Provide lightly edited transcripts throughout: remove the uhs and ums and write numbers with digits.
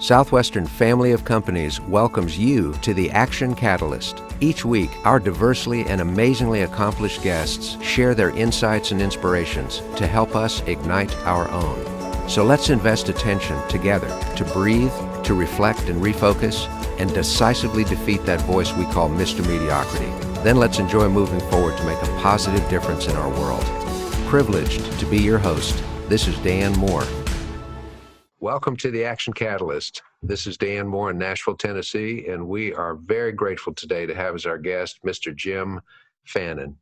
Southwestern Family of Companies welcomes you to the Action Catalyst. Each week, our diversely and amazingly accomplished guests share their insights and inspirations to help us ignite our own. So let's invest attention together to breathe, to reflect and refocus, and decisively defeat that voice we call Mr. Mediocrity. Then let's enjoy moving forward to make a positive difference in our world. Privileged to be your host, this is Dan Moore. Welcome to the Action Catalyst. This is Dan Moore in Nashville, Tennessee, and we are very grateful today to have as our guest Mr. Jim Fannin.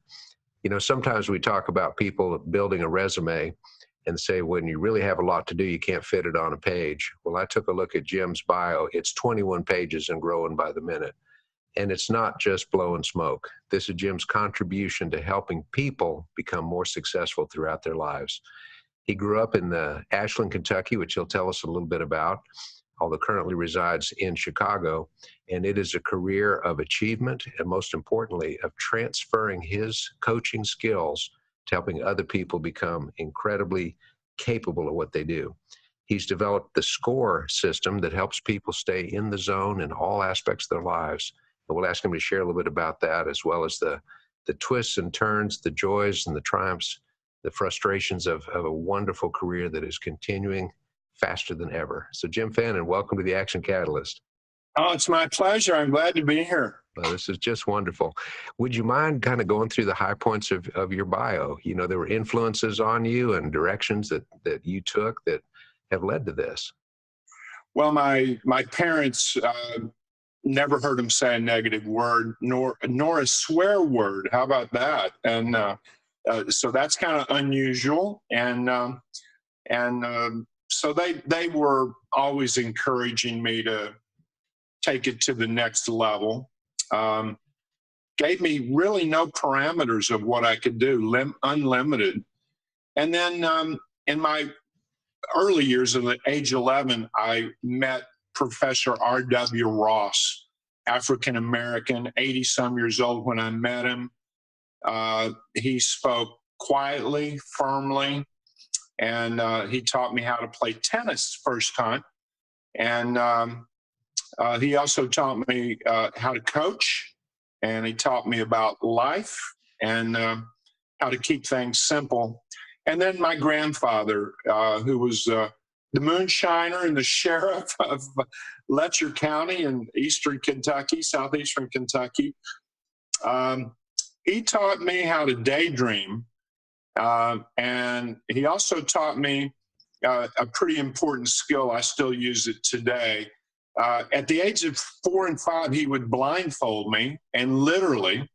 You know, sometimes we talk about people building a resume and say when you really have a lot to do, you can't fit it on a page. Well, I took a look at Jim's bio. It's 21 pages and growing by the minute. And it's not just blowing smoke. This is Jim's contribution to helping people become more successful throughout their lives. He grew up in Ashland, Kentucky, which he'll tell us a little bit about, although currently resides in Chicago. And it is a career of achievement and, most importantly, of transferring his coaching skills to helping other people become incredibly capable of what they do. He's developed the SCORE system that helps people stay in the zone in all aspects of their lives. And we'll ask him to share a little bit about that, as well as the twists and turns, the joys and the triumphs, the frustrations of a wonderful career that is continuing faster than ever. So Jim Fannin, welcome to the Action Catalyst. Oh, it's my pleasure. I'm glad to be here. Well, this is just wonderful. Would you mind kind of going through the high points of your bio? You know, there were influences on you and directions that you took that have led to this. Well, my parents never heard them say a negative word, nor a swear word. How about that? And so that's kind of unusual. And so they were always encouraging me to take it to the next level. Gave me really no parameters of what I could do, unlimited. And then in my early years, of age 11, I met Professor R.W. Ross, African-American, 80-some years old when I met him. He spoke quietly, firmly, and he taught me how to play tennis first time. And he also taught me how to coach, and he taught me about life and how to keep things simple. And then my grandfather, who was the moonshiner and the sheriff of Letcher County in eastern Kentucky, southeastern Kentucky, he taught me how to daydream. And he also taught me a pretty important skill. I still use it today. At the age of 4 and 5, he would blindfold me and literally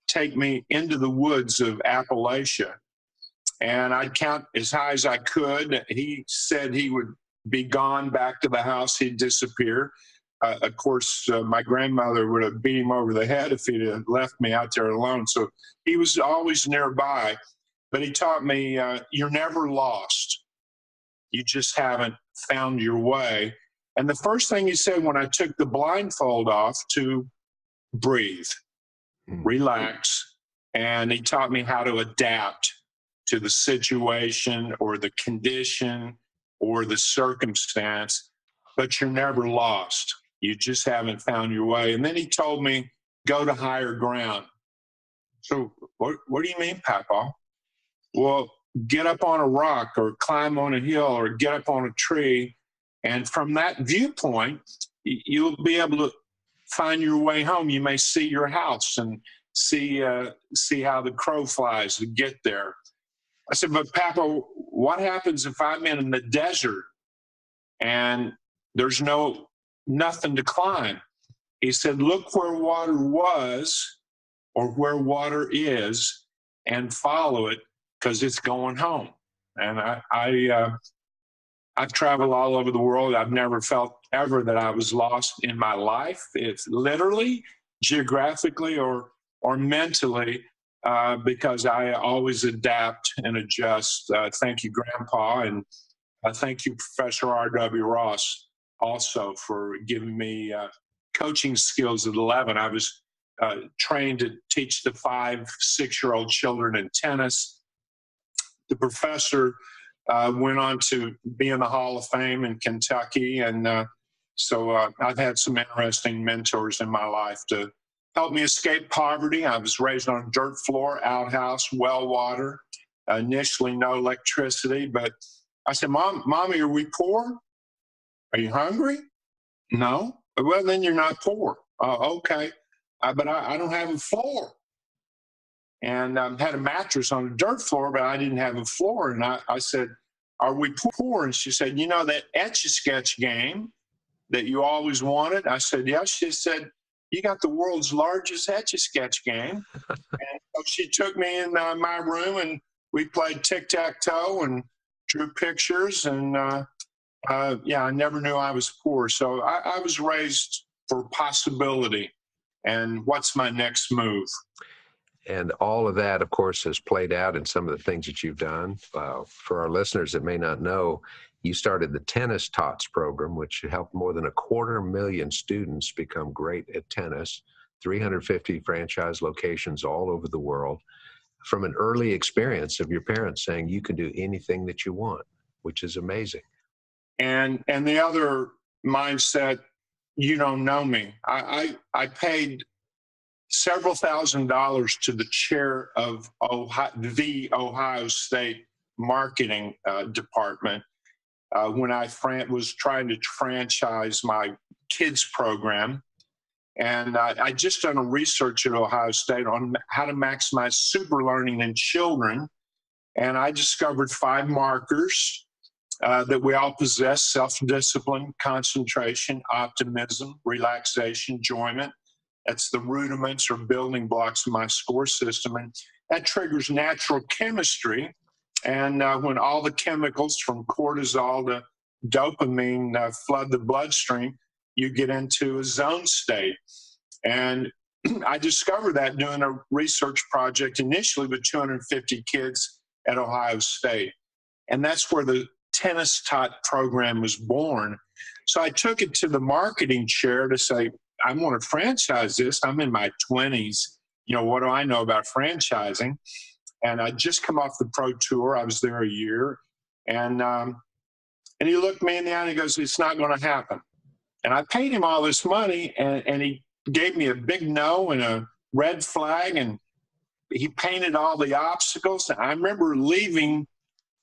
take me into the woods of Appalachia. And I'd count as high as I could. He said he would be gone back to the house. He'd disappear. Of course, my grandmother would have beat him over the head if he'd have left me out there alone. So he was always nearby. But he taught me, you're never lost. You just haven't found your way. And the first thing he said when I took the blindfold off, to breathe, relax. And he taught me how to adapt to the situation or the condition or the circumstance, but you're never lost. You just haven't found your way. And then he told me, go to higher ground. So what do you mean, Papa? Well, get up on a rock or climb on a hill or get up on a tree. And from that viewpoint, you'll be able to find your way home. You may see your house and see how the crow flies to get there. I said, but Papa, what happens if I'm in the desert and there's nothing to climb? He said, look where water was or where water is and follow it, because it's going home. And I've traveled all over the world. I've never felt ever that I was lost in my life. It's literally, geographically, or mentally, because I always adapt and adjust. Thank you, Grandpa, and thank you, Professor R.W. Ross, also for giving me coaching skills at 11. I was trained to teach the 5, 6-year-old children in tennis. The professor went on to be in the Hall of Fame in Kentucky, and So I've had some interesting mentors in my life to help me escape poverty. I was raised on a dirt floor, outhouse, well water, initially no electricity. But I said, Mommy, are we poor? Are you hungry? No. Well, then you're not poor. Okay. But I don't have a floor. And had a mattress on a dirt floor, but I didn't have a floor. And I said, are we poor? And she said, you know that Etch-a-Sketch game that you always wanted? I said, yes. She said, you got the world's largest Etch-a-Sketch game. And so she took me in my room and we played tic-tac-toe and drew pictures. And yeah, I never knew I was poor. So I was raised for possibility and what's my next move. And all of that, of course, has played out in some of the things that you've done. For our listeners that may not know, you started the Tennis Tots program, which helped more than 250,000 students become great at tennis, 350 franchise locations all over the world, from an early experience of your parents saying you can do anything that you want, which is amazing. And the other mindset, you don't know me. I paid several $1,000s to the chair of the Ohio State marketing department when I was trying to franchise my kids program. And I just done a research at Ohio State on how to maximize super learning in children. And I discovered 5 markers that we all possess: self-discipline, concentration, optimism, relaxation, enjoyment. That's the rudiments or building blocks of my score system. And that triggers natural chemistry. And when all the chemicals from cortisol to dopamine flood the bloodstream, you get into a zone state. And I discovered that doing a research project initially with 250 kids at Ohio State. And that's where the Tennis Tot program was born. So I took it to the marketing chair to say, I want to franchise this. I'm in my 20s. You know, what do I know about franchising? And I just come off the pro tour. I was there a year. And he looked me in the eye and he goes, it's not going to happen. And I paid him all this money, and he gave me a big no and a red flag, and he painted all the obstacles. I remember leaving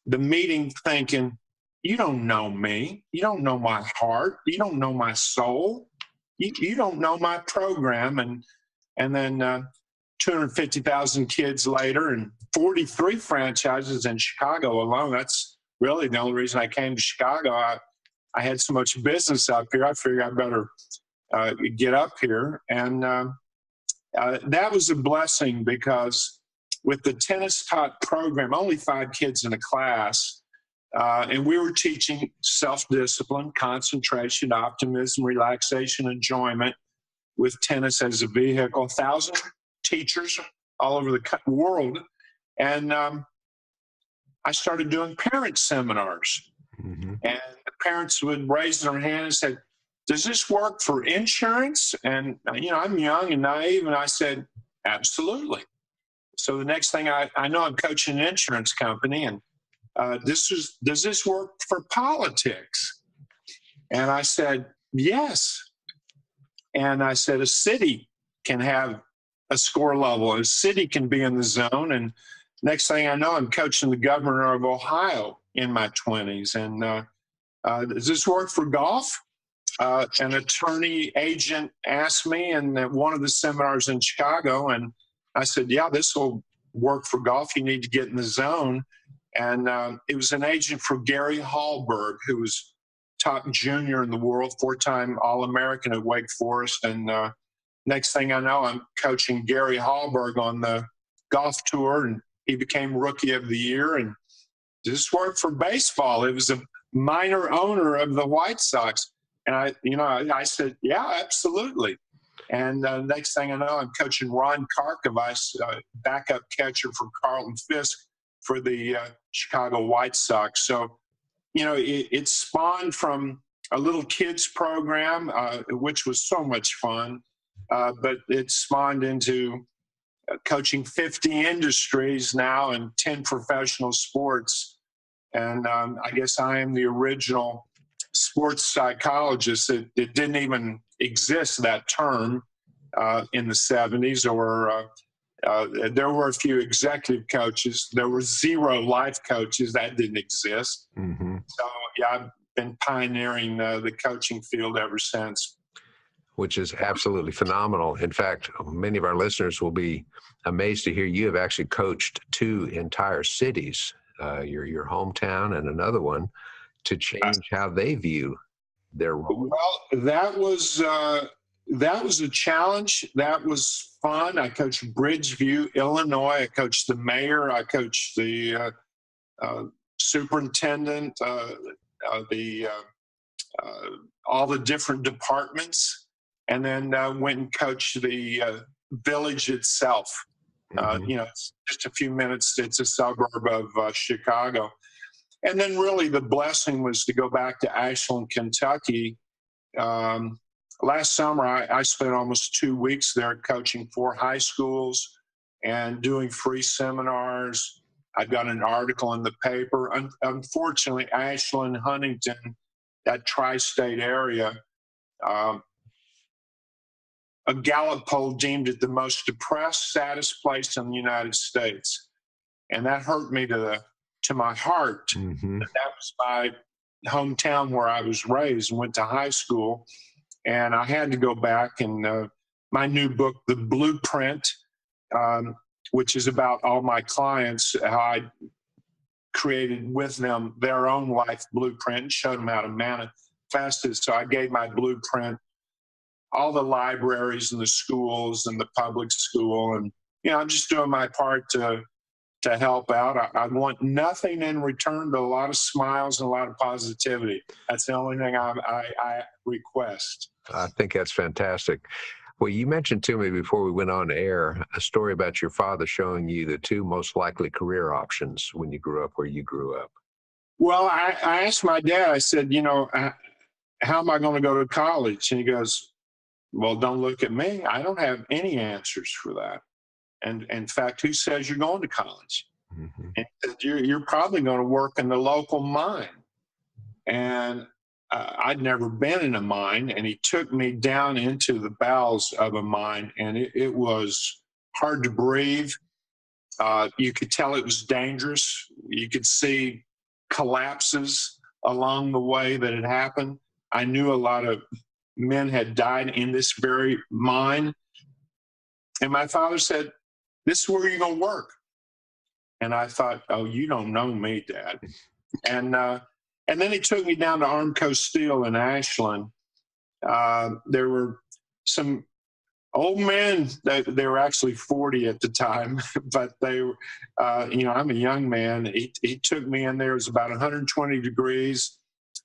the meeting thinking, you don't know me. You don't know my heart. You don't know my soul. You don't know my program. And then 250,000 kids later and 43 franchises in Chicago alone. That's really the only reason I came to Chicago. I had so much business up here. I figured I better get up here. And that was a blessing, because with the Tennis Tot program, only 5 kids in a class, and we were teaching self-discipline, concentration, optimism, relaxation, enjoyment with tennis as a vehicle. 1,000 teachers all over the world. And I started doing parent seminars. Mm-hmm. And the parents would raise their hand and say, does this work for insurance? And, you know, I'm young and naive, and I said, absolutely. So the next thing I know, I'm coaching an insurance company, and does this work for politics? And I said, yes. And I said, a city can have a score level. A city can be in the zone. And next thing I know, I'm coaching the governor of Ohio in my 20s. And does this work for golf? An attorney agent asked me in one of the seminars in Chicago, and I said, yeah, this will work for golf. You need to get in the zone. And it was an agent for Gary Hallberg, who was top junior in the world, 4-time All-American at Wake Forest. And next thing I know, I'm coaching Gary Hallberg on the golf tour, and he became Rookie of the Year. And this worked for baseball. It was a minor owner of the White Sox. And I said, yeah, absolutely. And next thing I know, I'm coaching Ron Karkovice, backup catcher for Carlton Fisk for the Chicago White Sox. So, you know, it spawned from a little kids program, which was so much fun, but it spawned into coaching 50 industries now and 10 professional sports. And I guess I am the original sports psychologist. It didn't even exist, that term, in the 70s, or there were a few executive coaches. There were 0 life coaches. That didn't exist. Mm-hmm. So, yeah, I've been pioneering the coaching field ever since. Which is absolutely phenomenal. In fact, many of our listeners will be amazed to hear you have actually coached 2 entire cities, your hometown and another one, to change how they view their role. Well, that was a challenge. That was fun. I coached Bridgeview, Illinois. I coached the mayor. I coached the superintendent, all the different departments, and then went and coached the village itself. Mm-hmm. It's just a few minutes. It's a suburb of Chicago. And then really the blessing was to go back to Ashland, Kentucky. Last summer, I spent almost 2 weeks there coaching 4 high schools and doing free seminars. I got an article in the paper. Unfortunately, Ashland, Huntington, that tri-state area, a Gallup poll deemed it the most depressed, saddest place in the United States. And that hurt me to my heart. Mm-hmm. That was my hometown where I was raised and went to high school. And I had to go back, and my new book, The Blueprint, which is about all my clients, how I created with them their own life blueprint and showed them how to manifest it. So I gave my blueprint all the libraries and the schools and the public school. And, I'm just doing my part to help out. I want nothing in return but a lot of smiles and a lot of positivity. That's the only thing I request. I think that's fantastic. Well, you mentioned to me before we went on air a story about your father showing you the 2 most likely career options when you grew up where you grew up. Well, I asked my dad, I said, how am I going to go to college? And he goes, well, don't look at me. I don't have any answers for that. And in fact, who says you're going to college? Mm-hmm. And he said, you're probably going to work in the local mine. And I'd never been in a mine, and he took me down into the bowels of a mine, and it was hard to breathe. You could tell it was dangerous. You could see collapses along the way that had happened. I knew a lot of men had died in this very mine. And my father said, this is where you're going to work. And I thought, oh, you don't know me, Dad. And then he took me down to Armco Steel in Ashland. There were some old men. They were actually 40 at the time, but they were, I'm a young man. He took me in there. It was about 120 degrees.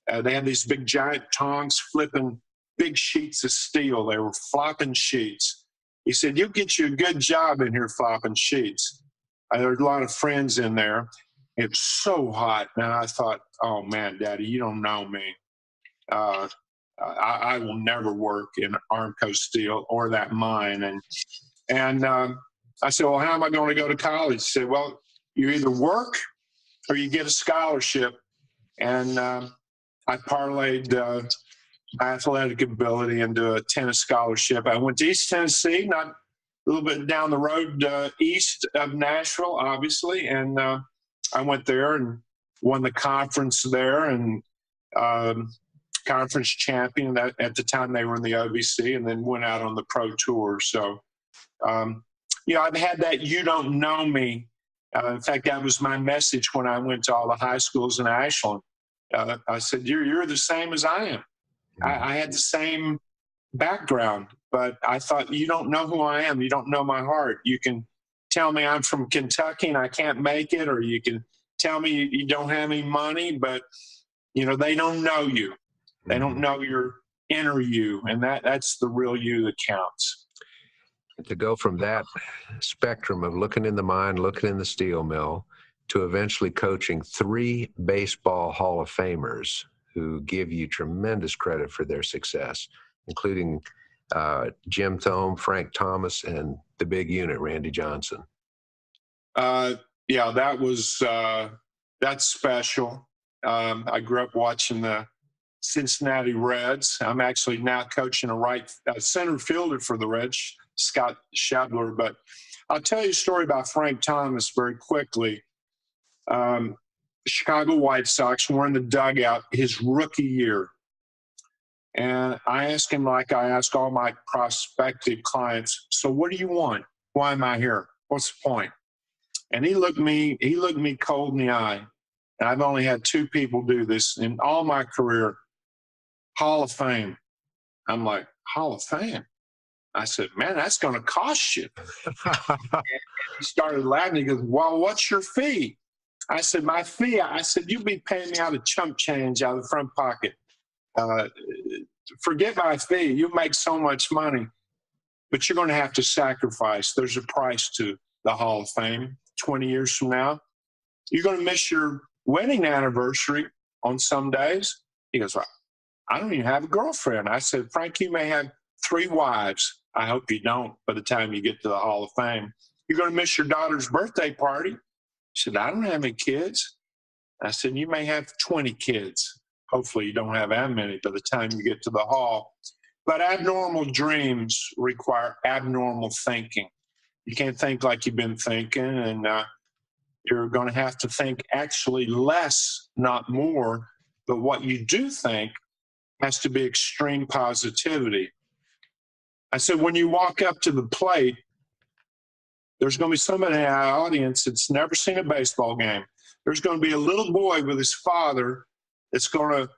They had these big giant tongs flipping big sheets of steel. They were flopping sheets. He said, you'll get you a good job in here flopping sheets. There were a lot of friends in there. It was so hot. And I thought, oh, man, Daddy, you don't know me. I will never work in Armco Steel or that mine. And I said, well, how am I going to go to college? He said, well, you either work or you get a scholarship. And I parlayed my athletic ability into a tennis scholarship. I went to East Tennessee, not a little bit down the road east of Nashville, obviously. And I went there and won the conference there, and conference champion. At the time they were in the OVC, and then went out on the pro tour. So, I've had that "you don't know me." In fact, that was my message when I went to all the high schools in Ashland. I said, "You're the same as I am." I had the same background, but I thought, you don't know who I am. You don't know my heart. You can tell me I'm from Kentucky and I can't make it, or you can tell me you don't have any money, but they don't know you. They don't know your inner you, and that's the real you that counts. To go from that spectrum of looking in the mine, looking in the steel mill, to eventually coaching 3 baseball Hall of Famers who give you tremendous credit for their success, including Jim Thome, Frank Thomas, and the big unit, Randy Johnson. That's special. I grew up watching the Cincinnati Reds. I'm actually now coaching a center fielder for the Reds, Scott Shabler. But I'll tell you a story about Frank Thomas very quickly. Chicago White Sox were in the dugout his rookie year. And I asked him, like I ask all my prospective clients, so what do you want? Why am I here? What's the point? And he looked me cold in the eye. And I've only had two people do this in all my career. Hall of Fame. I'm like, Hall of Fame? I said, man, that's going to cost you. He started laughing. He goes, well, what's your fee? I said, my fee? I said, you'll be paying me out of chump change out of the front pocket. Forget my fee. You make so much money, but you're going to have to sacrifice. There's a price to the Hall of Fame 20 years from now. You're going to miss your wedding anniversary on some days. He goes, well, I don't even have a girlfriend. I said, Frank, you may have 3 wives. I hope you don't by the time you get to the Hall of Fame. You're going to miss your daughter's birthday party. He said, I don't have any kids. I said, you may have 20 kids. Hopefully you don't have that many by the time you get to the Hall. But abnormal dreams require abnormal thinking. You can't think like you've been thinking, and you're going to have to think actually less, not more. But what you do think has to be extreme positivity. I said, when you walk up to the plate, there's going to be somebody in our audience that's never seen a baseball game. There's going to be a little boy with his father that's going to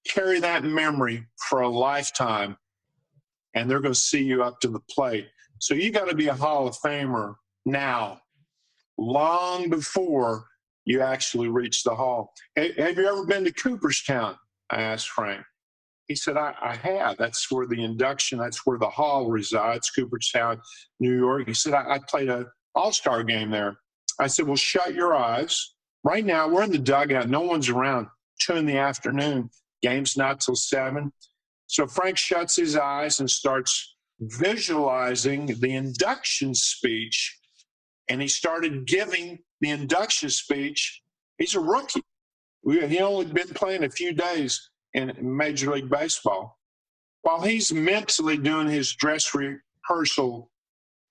carry that memory for a lifetime, and they're going to see you up to the plate. So you got to be a Hall of Famer now, long before you actually reach the Hall. Have you ever been to Cooperstown? I asked Frank. He said, I have. That's where the induction, that's where the Hall resides, Cooperstown, New York. He said, I played an all-star game there. I said, well, shut your eyes. Right now, we're in the dugout. No one's around. 2 in the afternoon. Game's not till 7. So Frank shuts his eyes and starts visualizing the induction speech. And he started giving the induction speech. He's a rookie. He only been playing a few days in Major League Baseball. While he's mentally doing his dress rehearsal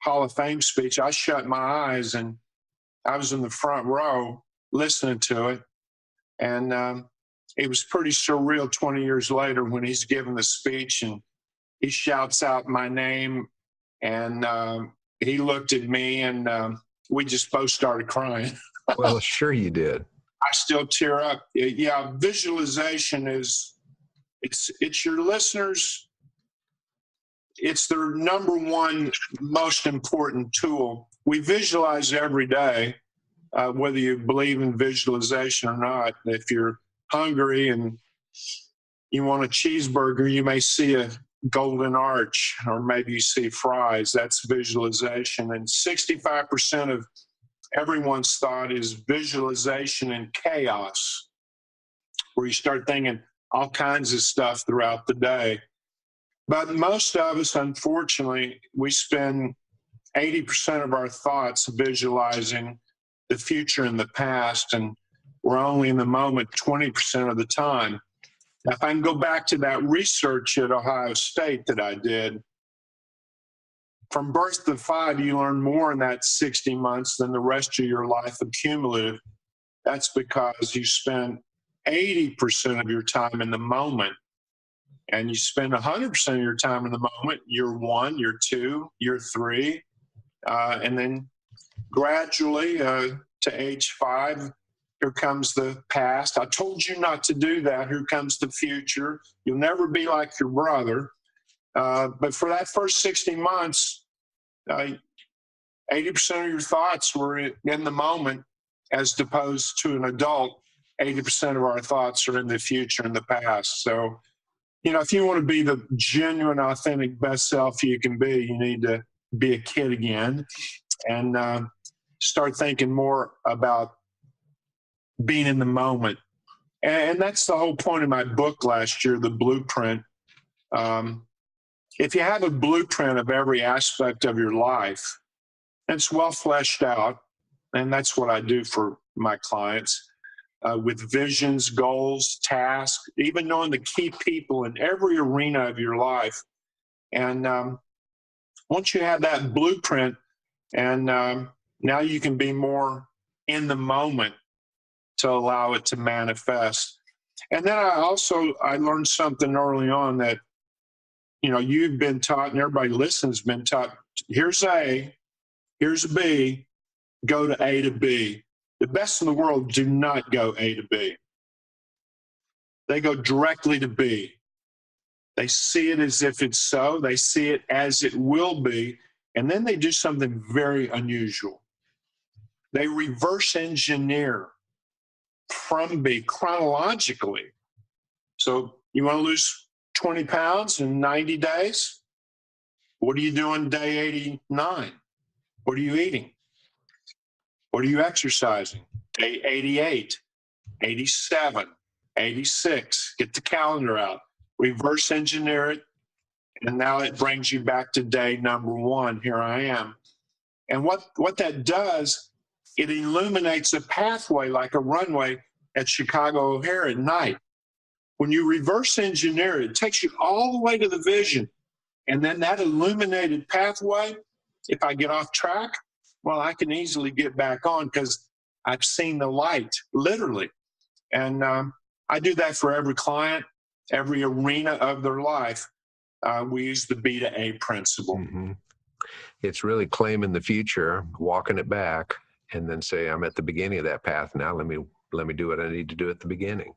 Hall of Fame speech, I shut my eyes and I was in the front row listening to it. And it was pretty surreal 20 years later when he's giving the speech and he shouts out my name, and he looked at me, and we just both started crying. Well, sure you did. I still tear up. Yeah, visualization it's your listeners. It's their number one most important tool. We visualize every day, whether you believe in visualization or not. If you're hungry and you want a cheeseburger, you may see a golden arch, or maybe you see fries. That's visualization. And 65% of everyone's thought is visualization and chaos, where you start thinking all kinds of stuff throughout the day. But most of us, unfortunately, we spend 80% of our thoughts visualizing the future and the past, and we're only in the moment 20% of the time. Now, if I can go back to that research at Ohio State that I did, from birth to 5, you learn more in that 60 months than the rest of your life accumulative. That's because you spend 80% of your time in the moment, and you spend 100% of your time in the moment, year 1, year 2, year 3, and then gradually to age 5, here comes the past. I told you not to do that. Here comes the future. You'll never be like your brother. But for that first 60 months, 80% of your thoughts were in the moment, as opposed to an adult. 80% of our thoughts are in the future and the past. So, if you want to be the genuine, authentic, best self you can be, you need to be a kid again and start thinking more about being in the moment. And that's the whole point of my book last year, The Blueprint. If you have a blueprint of every aspect of your life, it's well fleshed out, and that's what I do for my clients. with visions, goals, tasks, even knowing the key people in every arena of your life. And once you have that blueprint, and now you can be more in the moment to allow it to manifest. And then I learned something early on that, you've been taught, and everybody listening's been taught, here's A, here's B, go to A to B. The best in the world do not go A to B. They go directly to B. They see it as if it's so. They see it as it will be. And then they do something very unusual. They reverse engineer from B chronologically. So you want to lose 20 pounds in 90 days? What are you doing day 89? What are you eating? What are you exercising? Day 88, 87, 86. Get the calendar out. Reverse engineer it. And now it brings you back to day number 1. Here I am. And what that does, it illuminates a pathway like a runway at Chicago O'Hare at night. When you reverse engineer it, it takes you all the way to the vision. And then that illuminated pathway, if I get off track, well, I can easily get back on because I've seen the light, literally. And I do that for every client, every arena of their life. We use the B to A principle. Mm-hmm. It's really claiming the future, walking it back, and then say, I'm at the beginning of that path now. Let me do what I need to do at the beginning.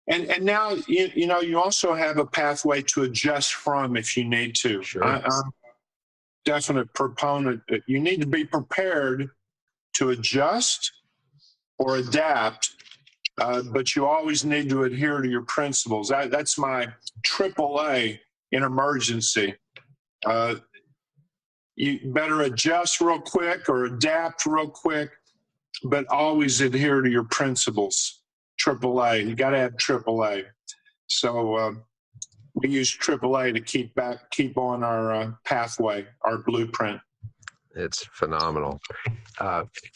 And now, you also have a pathway to adjust from if you need to. Sure. I'm a definite proponent that you need to be prepared to adjust or adapt, but you always need to adhere to your principles. That's my AAA in emergency. You better adjust real quick or adapt real quick, but always adhere to your principles. AAA, you got to have AAA. So we use AAA to keep on our pathway, our blueprint. It's phenomenal.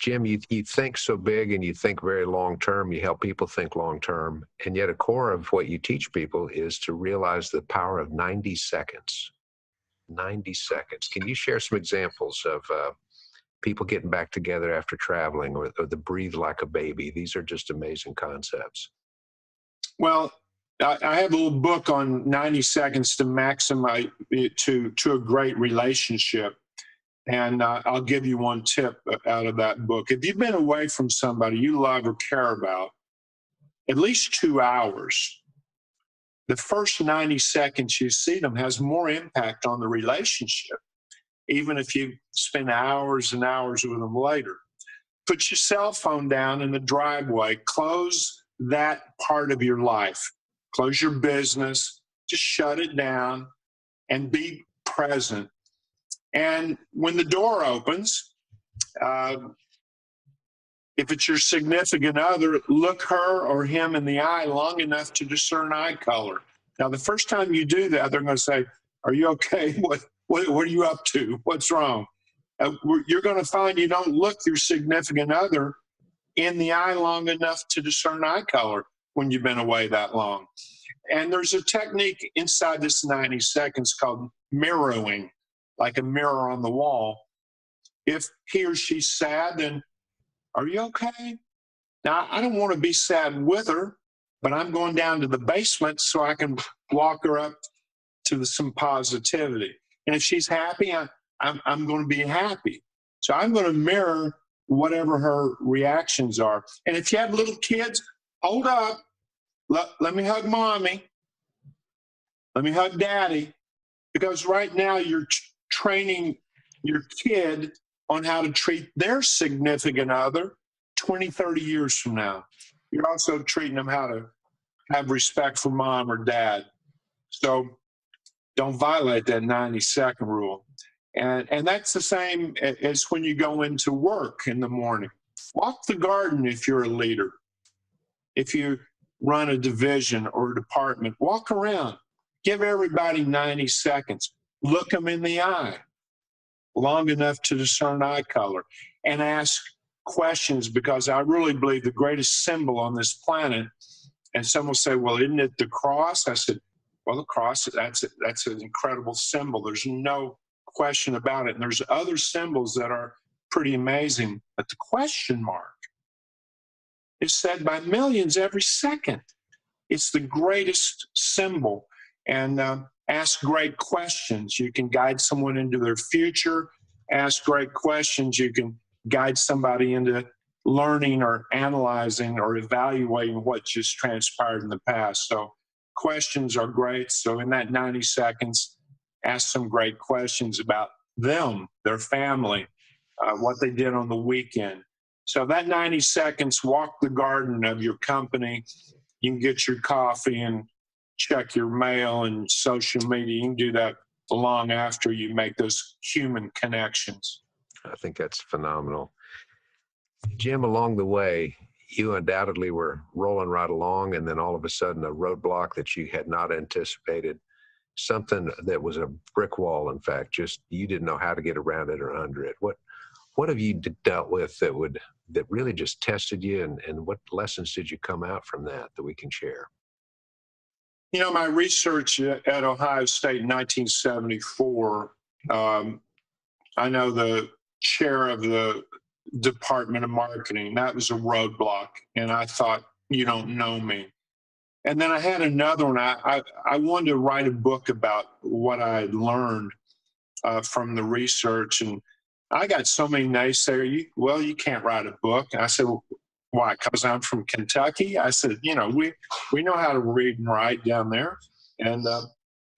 Jim, you think so big and you think very long-term. You help people think long-term. And yet a core of what you teach people is to realize the power of 90 seconds. 90 seconds. Can you share some examples of people getting back together after traveling, or the breathe like a baby? These are just amazing concepts. Well, I have a little book on 90 seconds to maximize to a great relationship. And I'll give you one tip out of that book. If you've been away from somebody you love or care about at least 2 hours, the first 90 seconds you see them has more impact on the relationship, even if you spend hours and hours with them later. Put your cell phone down in the driveway. Close that part of your life. Close your business. Just shut it down and be present. And when the door opens, if it's your significant other, look her or him in the eye long enough to discern eye color. Now, the first time you do that, they're going to say, "Are you okay? What are you up to? What's wrong?" You're going to find you don't look your significant other in the eye long enough to discern eye color when you've been away that long. And there's a technique inside this 90 seconds called mirroring, like a mirror on the wall. If he or she's sad, then, "Are you okay?" Now, I don't want to be sad with her, but I'm going down to the basement so I can walk her up to some positivity. And if she's happy, I'm going to be happy. So I'm going to mirror whatever her reactions are. And if you have little kids, hold up. Let me hug mommy. Let me hug daddy. Because right now you're training your kid on how to treat their significant other 20, 30 years from now. You're also treating them how to have respect for mom or dad. So don't violate that 90-second rule. And that's the same as when you go into work in the morning. Walk the garden if you're a leader. If you run a division or a department, walk around. Give everybody 90 seconds. Look them in the eye long enough to discern eye color and ask questions, because I really believe the greatest symbol on this planet, and some will say, well, isn't it the cross? I said, well, the cross, that's an incredible symbol. There's no question about it. And there's other symbols that are pretty amazing. But the question mark is said by millions every second. It's the greatest symbol. And ask great questions. You can guide someone into their future. Ask great questions. You can guide somebody into learning or analyzing or evaluating what just transpired in the past. So questions are great. So in that 90 seconds, ask some great questions about them, their family, what they did on the weekend. So that 90 seconds, walk the garden of your company. You can get your coffee and check your mail and social media. You can do that long after you make those human connections. I think that's phenomenal. Jim, along the way, you undoubtedly were rolling right along, and then all of a sudden a roadblock that you had not anticipated, something that was a brick wall, in fact, just you didn't know how to get around it or under it. What have you dealt with that really just tested you, and what lessons did you come out from that we can share? You know, my research at Ohio State in 1974, I know the chair of the Department of Marketing, that was a roadblock. And I thought, you don't know me. And then I had another one. I wanted to write a book about what I had learned from the research. And I got so many naysayers. You can't write a book. And I said, well, why? Because I'm from Kentucky? I said, you know, we know how to read and write down there. And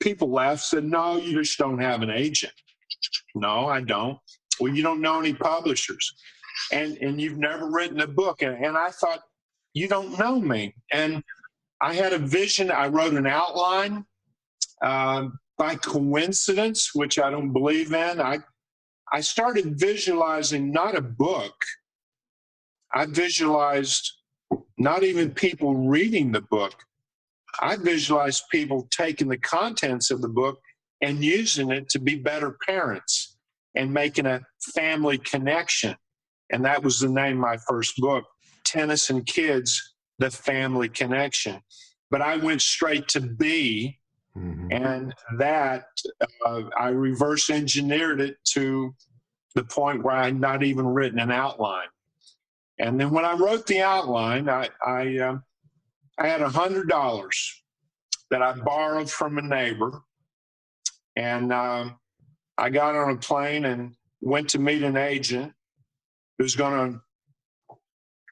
people laughed, said, no, you just don't have an agent. No, I don't. Well, you don't know any publishers. And you've never written a book. And I thought, you don't know me. And I had a vision. I wrote an outline by coincidence, which I don't believe in. I started visualizing not a book. I visualized not even people reading the book. I visualized people taking the contents of the book and using it to be better parents and making a family connection. And that was the name of my first book, Tennis and Kids, The Family Connection. But I went straight to B, and that I reverse engineered it to the point where I had not even written an outline. And then when I wrote the outline, I had $100 that I borrowed from a neighbor. And I got on a plane and went to meet an agent who's going to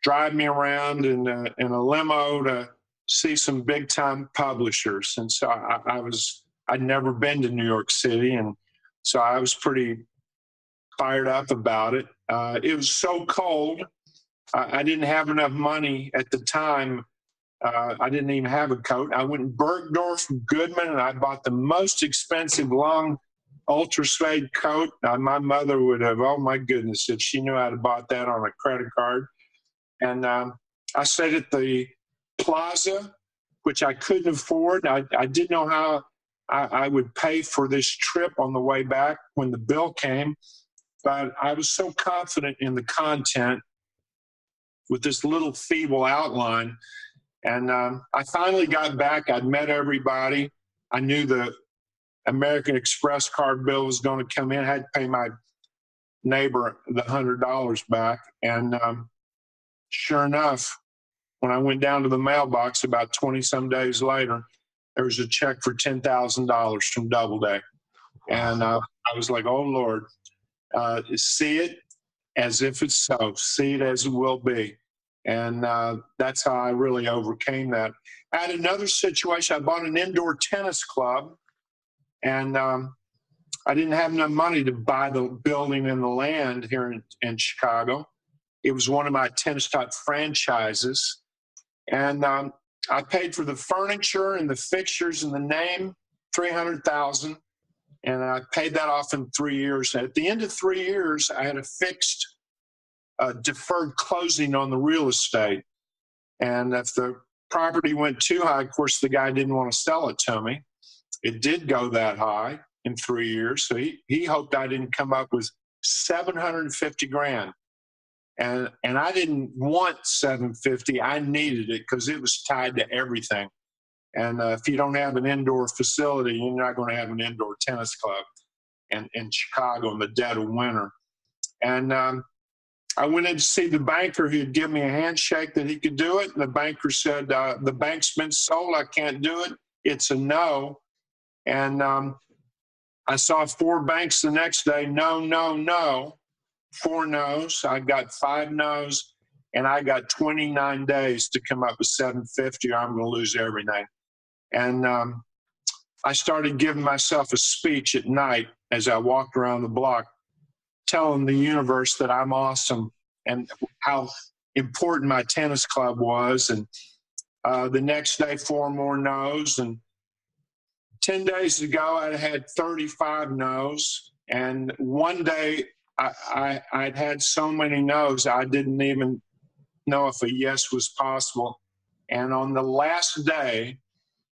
drive me around in a limo to see some big time publishers. And so I'd never been to New York City. And so I was pretty fired up about it. It was so cold. I didn't have enough money at the time. I didn't even have a coat. I went to Bergdorf Goodman and I bought the most expensive long ultra suede coat. My mother would have, oh my goodness, if she knew I'd have bought that on a credit card. And I stayed at the Plaza, which I couldn't afford. I didn't know how I would pay for this trip on the way back when the bill came. But I was so confident in the content with this little feeble outline. And I finally got back. I'd met everybody. I knew the American Express card bill was going to come in. I had to pay my neighbor the $100 back. And sure enough, when I went down to the mailbox about 20 some days later, there was a check for $10,000 from Doubleday. And I was like, oh, Lord, see it as if it's so. See it as it will be. And that's how I really overcame that. I had another situation. I bought an indoor tennis club, and I didn't have enough money to buy the building and the land here in Chicago. It was one of my Tennis Tot franchises. And I paid for the furniture and the fixtures and the name, $300,000. And I paid that off in 3 years. At the end of 3 years, I had a fixed deferred closing on the real estate. And if the property went too high, of course, the guy didn't want to sell it to me. It did go that high in 3 years. So he hoped I didn't come up with $750,000. And I didn't want 750. I needed it because it was tied to everything. And if you don't have an indoor facility, you're not going to have an indoor tennis club in Chicago in the dead of winter. And I went in to see the banker who had given me a handshake that he could do it. And the banker said, the bank's been sold. I can't do it. It's a no. And I saw 4 banks the next day. No, no, no. 4 no's. I got 5 no's, and I got 29 days to come up with 750 or I'm going to lose everything. And I started giving myself a speech at night as I walked around the block, telling the universe that I'm awesome and how important my tennis club was. And the next day, 4 more no's. And 10 days ago, I had 35 no's. And one day, I'd had so many no's, I didn't even know if a yes was possible. And on the last day,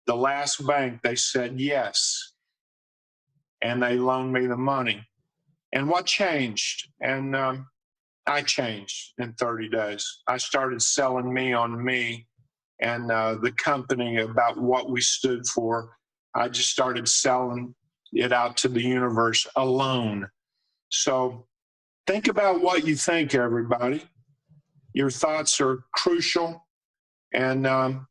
the last bank, they said yes. And they loaned me the money. And what changed? And I changed in 30 days. I started selling me on me and the company about what we stood for. I just started selling it out to the universe alone. So think about what you think, everybody. Your thoughts are crucial. And I'm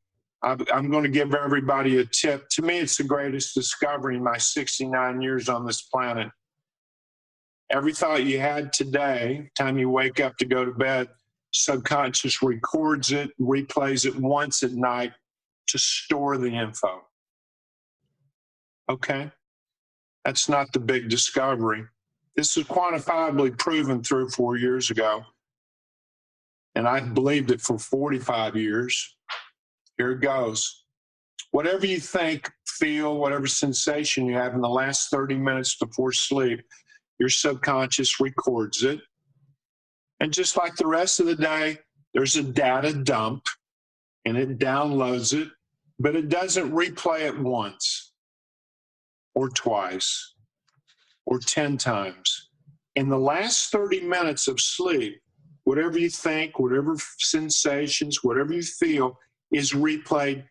going to give everybody a tip. To me, it's the greatest discovery in my 69 years on this planet. Every thought you had today, time you wake up to go to bed, subconscious records it, replays it once at night to store the info. Okay? That's not the big discovery. This is quantifiably proven 3 or 4 years ago. And I've believed it for 45 years. Here it goes. Whatever you think, feel, whatever sensation you have in the last 30 minutes before sleep, your subconscious records it. And just like the rest of the day, there's a data dump and it downloads it, but it doesn't replay it once or twice or 10 times. In the last 30 minutes of sleep, whatever you think, whatever sensations, whatever you feel is replayed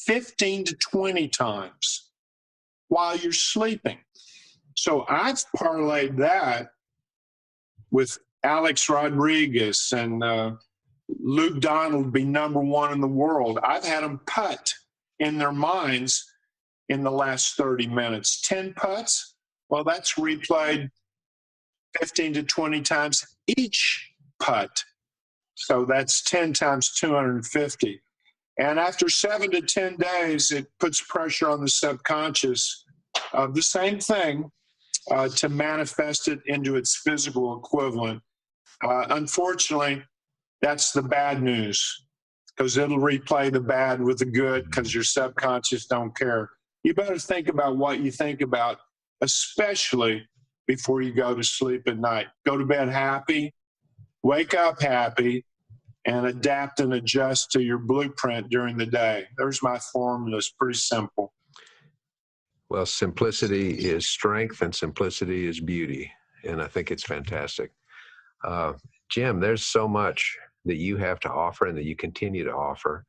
15 to 20 times while you're sleeping. So I've parlayed that with Alex Rodriguez and Luke Donald be #1 in the world. I've had them putt in their minds in the last 30 minutes. 10 putts, well, that's replayed 15 to 20 times each putt. So that's 10 times 250. And after 7 to 10 days, it puts pressure on the subconscious of the same thing to manifest it into its physical equivalent. Unfortunately, that's the bad news, because it'll replay the bad with the good because your subconscious don't care. You better think about what you think about, especially before you go to sleep at night. Go to bed happy, wake up happy, and adapt and adjust to your blueprint during the day. There's my formula. It's pretty simple. Well, simplicity is strength and simplicity is beauty. And I think it's fantastic. Jim, there's so much that you have to offer and that you continue to offer.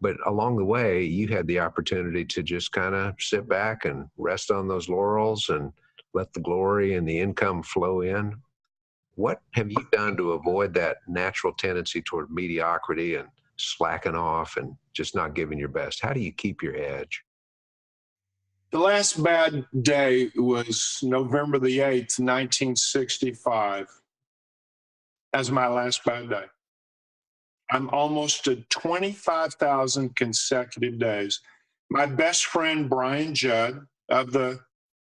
But along the way, you had the opportunity to just kind of sit back and rest on those laurels and let the glory and the income flow in. What have you done to avoid that natural tendency toward mediocrity and slacking off and just not giving your best? How do you keep your edge? The last bad day was November the 8th, 1965. That's my last bad day. I'm almost at 25,000 consecutive days. My best friend, Brian Judd, of the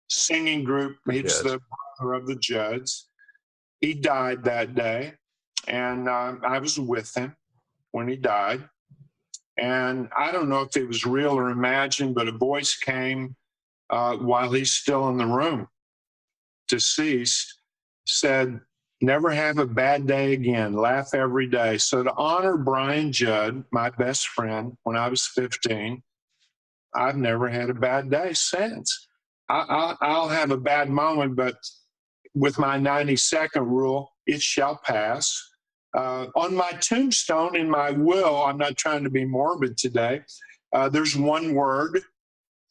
singing group, he's the brother of the Judds. He died that day, and I was with him when he died. And I don't know if it was real or imagined, but a voice came while he's still in the room, deceased, said, "Never have a bad day again. Laugh every day." So to honor Brian Judd, my best friend, when I was 15, I've never had a bad day since. I'll have a bad moment, but with my 90-second rule, it shall pass. On my tombstone, in my will, I'm not trying to be morbid today, there's one word.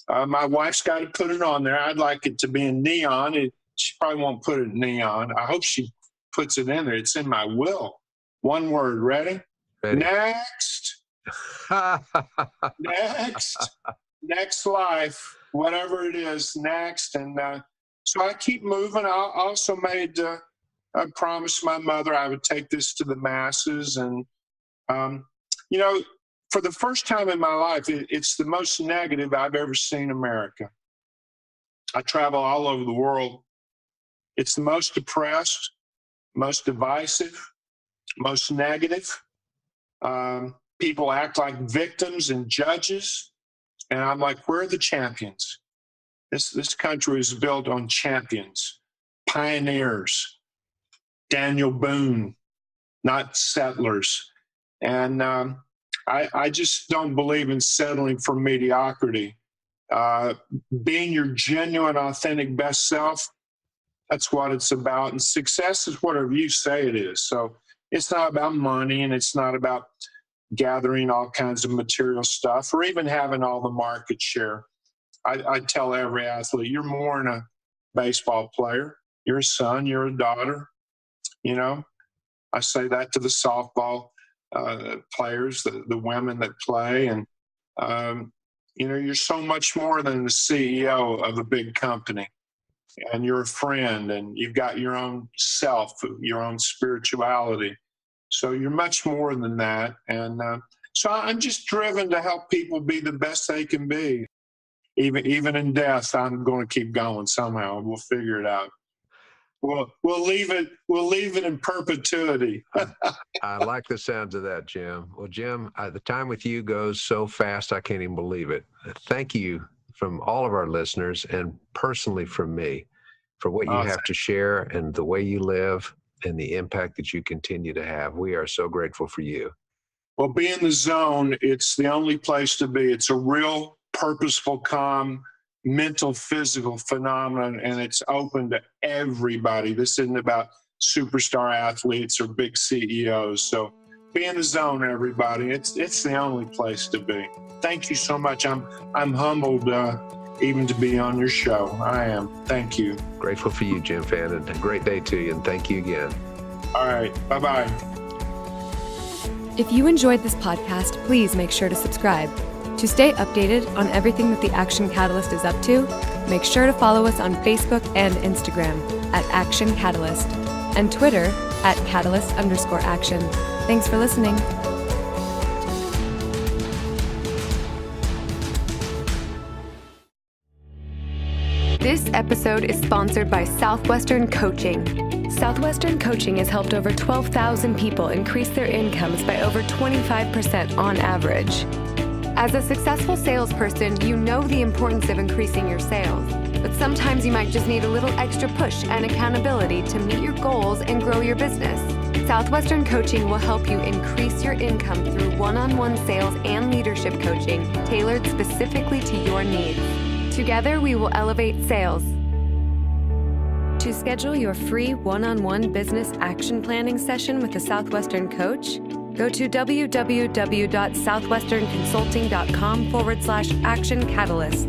My wife's got to put it on there. I'd like it to be in neon. She probably won't put it in neon. I hope she puts it in there. It's in my will. One word. Ready? Next. Next life, whatever it is, next. And so I keep moving. I also made I promised my mother I would take this to the masses. And, for the first time in my life, it's the most negative I've ever seen America. I travel all over the world. It's the most depressed, most divisive, most negative. People act like victims and judges. And I'm like, where are the champions? This country is built on champions, pioneers, Daniel Boone, not settlers. And I just don't believe in settling for mediocrity. Being your genuine, authentic best self, that's what it's about. And success is whatever you say it is. So it's not about money, and it's not about gathering all kinds of material stuff or even having all the market share. I tell every athlete, you're more than a baseball player. You're a son, you're a daughter. I say that to the softball players, the women that play. And, you're so much more than the CEO of a big company. And you're a friend, and you've got your own self, your own spirituality. So you're much more than that. And so I'm just driven to help people be the best they can be. Even in death, I'm going to keep going somehow. We'll figure it out. We'll leave it in perpetuity. I like the sounds of that, Jim. Well, Jim, the time with you goes so fast, I can't even believe it. Thank you from all of our listeners and personally from me for what you have to share and the way you live and the impact that you continue to have. We are so grateful for you. Well, be in the zone. It's the only place to be. It's a real purposeful, calm, mental, physical phenomenon, and it's open to everybody. This isn't about superstar athletes or big CEOs. So be in the zone, everybody. It's the only place to be. Thank you so much. I'm humbled even to be on your show. I am. Thank you. Grateful for you, Jim Fannin. A great day to you, and thank you again. All right. Bye-bye. If you enjoyed this podcast, please make sure to subscribe. To stay updated on everything that the Action Catalyst is up to, make sure to follow us on Facebook and Instagram at Action Catalyst and Twitter at Catalyst_Action. Thanks for listening. This episode is sponsored by Southwestern Coaching. Southwestern Coaching has helped over 12,000 people increase their incomes by over 25% on average. As a successful salesperson, you know the importance of increasing your sales, but sometimes you might just need a little extra push and accountability to meet your goals and grow your business. Southwestern Coaching will help you increase your income through one-on-one sales and leadership coaching tailored specifically to your needs. Together, we will elevate sales. To schedule your free one-on-one business action planning session with a Southwestern coach, go to www.southwesternconsulting.com/action catalyst.